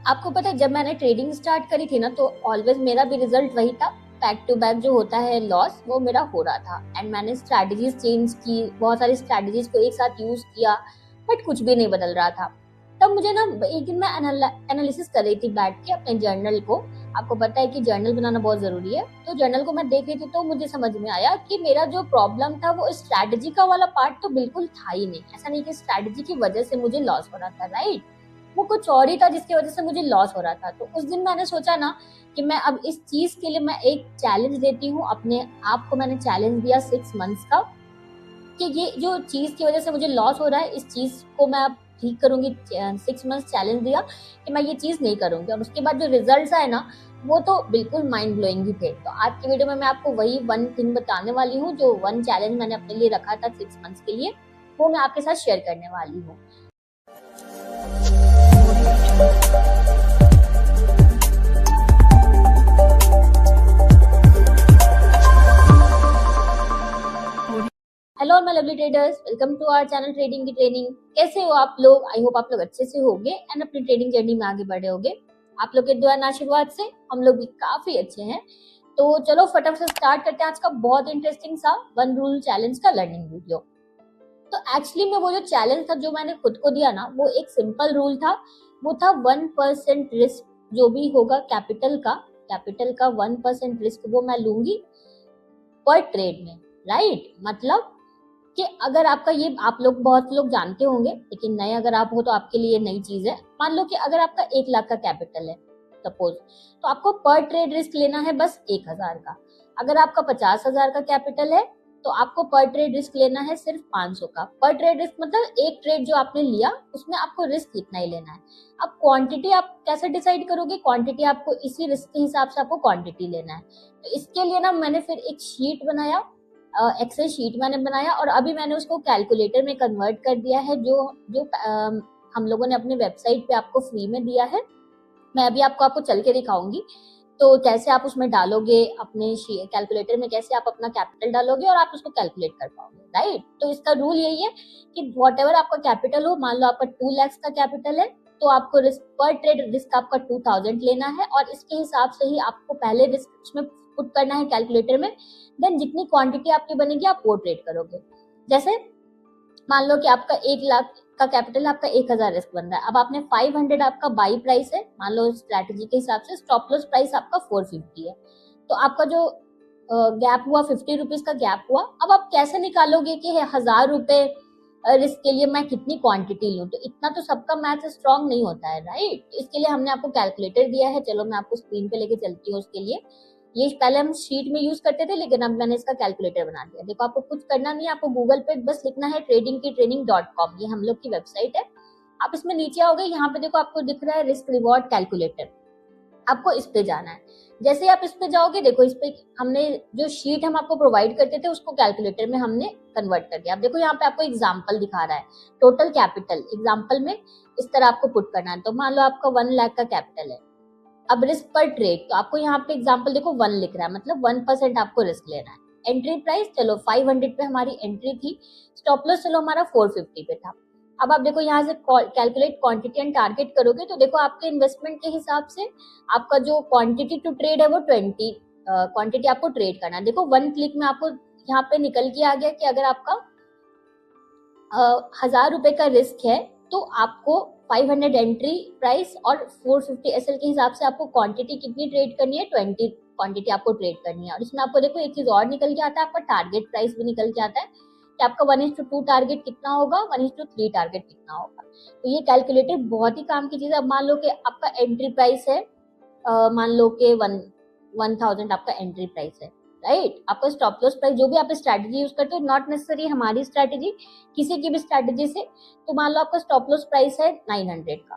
आपको पता है जब मैंने ट्रेडिंग स्टार्ट करी थी ना तो ऑलवेज मेरा भी रिजल्ट वही था। बैक टू बैक जो होता है लॉस वो मेरा हो रहा था एंड मैंने स्ट्रैटेजीज चेंज की, बहुत सारी स्ट्रैटेजीज को एक साथ यूज किया बट कुछ भी नहीं बदल रहा था। तब मुझे ना एक दिन मैं एनालिसिस कर रही थी बैठ के अपने जर्नल को। आपको पता है कि जर्नल बनाना बहुत जरूरी है, तो जर्नल को मैं देख रही थी तो मुझे समझ में आया कि मेरा जो प्रॉब्लम था वो स्ट्रैटेजी का वाला पार्ट तो बिल्कुल था ही नहीं। ऐसा नहीं कि स्ट्रैटेजी की वजह से मुझे लॉस हो रहा था, राइट? वो कुछ और ही था जिसकी वजह से मुझे लॉस हो रहा था। तो उस दिन मैंने सोचा ना कि मैं अब इस चीज के लिए मैं एक चैलेंज देती हूँ अपने आप को। मैंने चैलेंज दिया 6 मंथ्स का कि ये जो चीज की वजह से मुझे लॉस हो रहा है इस चीज को मैं अब ठीक करूंगी। 6 मंथ्स चैलेंज दिया कि मैं ये चीज नहीं करूंगी, और उसके बाद जो रिजल्ट आए ना वो तो बिल्कुल माइंड ब्लोइंग ही थे। तो आज की वीडियो में मैं आपको वही वन थिंग बताने वाली हूँ, जो वन चैलेंज मैंने अपने लिए रखा था 6 मंथ्स के लिए, वो मैं आपके साथ शेयर करने वाली हूँ। Hello my lovely traders, welcome to our channel trading की ट्रेनिंग। कैसे हो आप लोग? आई होप आप लोग अच्छे से होंगे एंड अपनी ट्रेडिंग जर्नी में आगे बढ़े होंगे। आप लोग के दुआ और आशीर्वाद से हम लोग भी काफी अच्छे हैं। तो चलो फटाफट से स्टार्ट करते हैं आज का बहुत इंटरेस्टिंग सा वन रूल चैलेंज का लर्निंग वीडियो। तो एक्चुअली में वो जो चैलेंज था जो मैंने खुद को दिया ना, वो एक सिंपल रूल था। वो था 1% रिस्क जो भी होगा कैपिटल का 1% रिस्क वो मैं लूंगी पर ट्रेड में, राइट? मतलब कि अगर आपका ये, आप लोग बहुत लोग जानते होंगे लेकिन नए अगर आप हो तो आपके लिए नई चीज है। मान लो कि अगर आपका 1 लाख का कैपिटल है सपोज, तो आपको पर ट्रेड रिस्क लेना है बस 1,000 का। अगर आपका 50,000 का कैपिटल है तो आपको पर ट्रेड रिस्क लेना है सिर्फ 500 का। पर ट्रेड रिस्क मतलब एक ट्रेड जो आपने लिया उसमें आपको रिस्क इतना ही लेना है। अब क्वांटिटी आप कैसे डिसाइड करोगे? क्वांटिटी आपको इसी रिस्क के हिसाब से आपको क्वांटिटी लेना है। तो इसके लिए ना मैंने फिर एक शीट बनाया, एक्सेल शीट मैंने बनाया, और अभी मैंने उसको कैलकुलेटर में कन्वर्ट कर दिया है, जो जो हम लोगों ने अपने वेबसाइट पे आपको फ्री में दिया है। मैं अभी आपको चल के दिखाऊंगी तो कैसे आप उसमें डालोगे अपने कैलकुलेटर में, कैसे आप अपना कैपिटल डालोगे और आप उसको कैलकुलेट कर पाओगे, राइट? तो इसका रूल यही है कि वॉट एवर आपका कैपिटल हो, मान लो आपका 2 लाख का कैपिटल है तो आपको रिस्क पर ट्रेड रिस्क आपका 2000 लेना है, और इसके हिसाब से ही आपको पहले रिस्क उसमें पुट करना है कैलकुलेटर में। देन जितनी क्वांटिटी आपकी बनेगी आप वो ट्रेड करोगे। जैसे मान लो कि आपका 1 लाख का कैपिटल, आपका 1,000 रिस्क बन रहा है। अब आपने 500 आपका बाई प्राइस है, मान लो स्ट्रैटेजी के हिसाब से स्टॉप लॉस प्राइस आपका 450 है, तो आपका जो गैप हुआ 50 रुपीज का गैप हुआ। अब आप कैसे निकालोगे कि 1,000 रुपए रिस्क के लिए मैं कितनी क्वांटिटी लूं? तो इतना तो सबका मैथ स्ट्रांग नहीं होता है, राइट? इसके लिए हमने आपको कैलकुलेटर दिया है। चलो मैं आपको स्क्रीन पे लेके चलती हूँ उसके लिए। ये पहले हम शीट में यूज करते थे लेकिन अब मैंने इसका कैलकुलेटर बना दिया। देखो आपको कुछ करना नहीं है, आपको गूगल पे बस लिखना है tradingkeytraining.com, ये हम लोग की वेबसाइट है। आप इसमें नीचे आओगे, यहाँ पे देखो आपको दिख रहा है रिस्क रिवॉर्ड कैलकुलेटर, आपको इस पे जाना है। जैसे ही आप इस पे जाओगे देखो इस पे हमने जो शीट हम आपको प्रोवाइड करते थे उसको कैलकुलेटर में हमने कन्वर्ट कर दिया। अब देखो यहाँ पे आपको एग्जाम्पल दिखा रहा है, टोटल कैपिटल एग्जाम्पल में इस तरह आपको पुट करना है। तो मान लो आपका 1 लाख का कैपिटल है। अब रिस्क पर ट्रेड तो आपको यहाँ पे एग्जांपल देखो 1 लिख रहा है, मतलब 1% आपको रिस्क लेना है। एंट्री प्राइस चलो 500 पे हमारी एंट्री थी। स्टॉप लॉस चलो हमारा 450 पे था। अब आप देखो यहाँ से कैलकुलेट क्वांटिटी एंड टारगेट करोगे तो देखो आपके इन्वेस्टमेंट के हिसाब से आपका जो क्वांटिटी टू ट्रेड है वो 20 क्वांटिटी आपको ट्रेड करना है। देखो 1 क्लिक में आपको यहाँ पे निकल के आ गया कि अगर आपका 1,000 रुपए का रिस्क है तो आपको 500 एंट्री प्राइस और 450 एसएल के हिसाब से आपको क्वांटिटी कितनी ट्रेड करनी है? 20 क्वांटिटी आपको ट्रेड करनी है। और इसमें आपको देखो एक चीज और निकल के आता है, आपका टारगेट प्राइस भी निकल के आता है कि आपका 1:2 टारगेट कितना होगा, 1:3 टारगेट कितना होगा। तो ये कैलकुलेटर बहुत ही काम की चीज है। अब मान लो कि आपका एंट्री प्राइस है, मान लो कि 1000 आपका एंट्री प्राइस है, राइट? आपका स्टॉप लॉस प्राइस जो भी आप स्ट्रैटेजी यूज करते हो, नॉट नेसेसरी हमारी स्ट्रैटेजी, किसी की भी स्ट्रैटेजी से, तो मान लो आपका स्टॉप लॉस प्राइस है 900 का।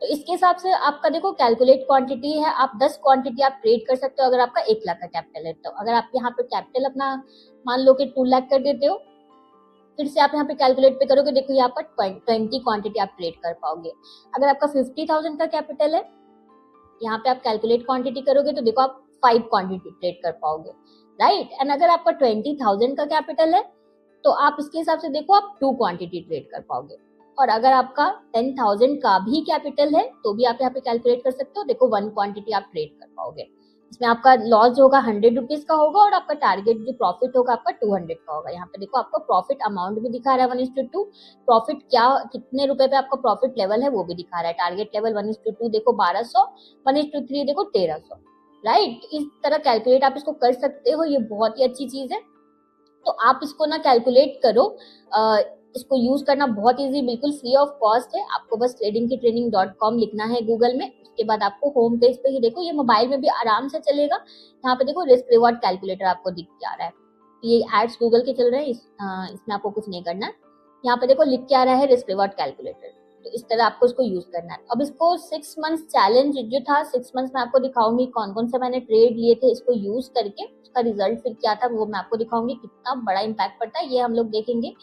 तो इसके हिसाब से आपका देखो कैलकुलेट क्वांटिटी है, आप 10 क्वांटिटी आप ट्रेड कर सकते हो अगर आपका 1 लाख का कैपिटल है। तो अगर आप यहाँ पे कैपिटल अपना मान लो कि 2 लाख कर देते हो, फिर से आप यहाँ पे कैलकुलेट पे करोगे, देखो यहाँ पर 20 क्वांटिटी आप ट्रेड कर पाओगे। अगर आपका 50,000 का कैपिटल है, यहाँ पे आप कैलकुलेट क्वांटिटी करोगे तो देखो आप 5 क्वांटिटी ट्रेड कर पाओगे, राइट? एंड अगर आपका 20,000 का कैपिटल है तो आप इसके हिसाब से देखो आप 2 क्वांटिटी ट्रेड कर पाओगे। और अगर आपका 10,000 का भी कैपिटल है तो भी आप यहाँ पे कैलकुलेट कर सकते हो। देखो 1 क्वांटिटी आप ट्रेड कर पाओगे, इसमें आपका लॉस जो होगा 100 रुपीज का होगा और आपका टारगेट जो प्रॉफिट होगा आपका 200 का होगा। यहाँ पे देखो आपको प्रॉफिट अमाउंट भी दिखा रहा है 1:2, प्रॉफिट क्या कितने रुपए पे आपका प्रॉफिट लेवल है वो भी दिखा रहा है। टारगेट लेवल 1:2 देखो 1200, 1:3 देखो 1300, राइट। इस तरह कैलकुलेट आप इसको कर सकते हो, ये बहुत ही अच्छी चीज है। तो आप इसको ना कैलकुलेट करो, इसको यूज करना बहुत इजी, बिल्कुल फ्री ऑफ कॉस्ट है। आपको बस tradingkitraining.com लिखना है गूगल में, उसके बाद आपको होम पेज पे ही देखो ये मोबाइल में भी आराम से चलेगा। यहाँ पे देखो रिस्क रिवॉर्ड कैलकुलेटर आपको दिख के आ रहा है, ये एड्स गूगल के चल रहे हैं, इसमें आपको कुछ नहीं करना है। यहाँ पे देखो लिख के आ रहा है रिस्क रिवॉर्ड कैलकुलेटर, तो इस तरह आपको इसको यूज करना है। अब इसको 6 मंथ्स चैलेंज जो था, 6 मंथ्स में आपको दिखाऊंगी कौन कौन से मैंने ट्रेड लिए थे इसको यूज करके, उसका रिजल्ट फिर क्या था वो मैं आपको दिखाऊंगी, कितना बड़ा इम्पैक्ट पड़ता है ये हम लोग देखेंगे।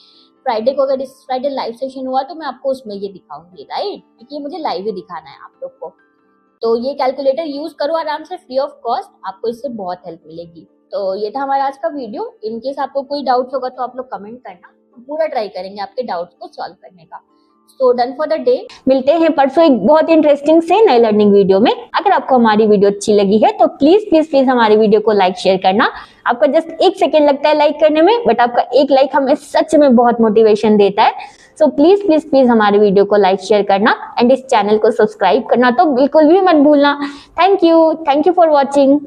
फ्राइडे को अगर इस फ्राइडे लाइव सेशन हुआ तो मैं आपको उसमें ये दिखाऊंगी, राइट, क्योंकि मुझे लाइव ही दिखाना है आप लोग को। तो ये कैलकुलेटर यूज करो आराम से फ्री ऑफ कॉस्ट, आपको इससे बहुत हेल्प मिलेगी। तो ये था हमारा आज का वीडियो। इनकेस आपको कोई डाउट्स होगा तो आप लोग कमेंट करना, पूरा ट्राई करेंगे आपके डाउट्स को सॉल्व करने का। So done for the day. मिलते हैं परसों एक बहुत इंटरेस्टिंग से नई लर्निंग वीडियो में। अगर आपको हमारी वीडियो अच्छी लगी है तो प्लीज प्लीज प्लीज हमारी वीडियो को लाइक शेयर करना। आपका जस्ट 1 सेकेंड लगता है लाइक करने में, बट आपका एक लाइक हमें सच में बहुत मोटिवेशन देता है। सो प्लीज प्लीज प्लीज हमारी वीडियो को लाइक शेयर करना एंड इस चैनल को सब्सक्राइब करना तो बिल्कुल भी मत भूलना। Thank you for watching.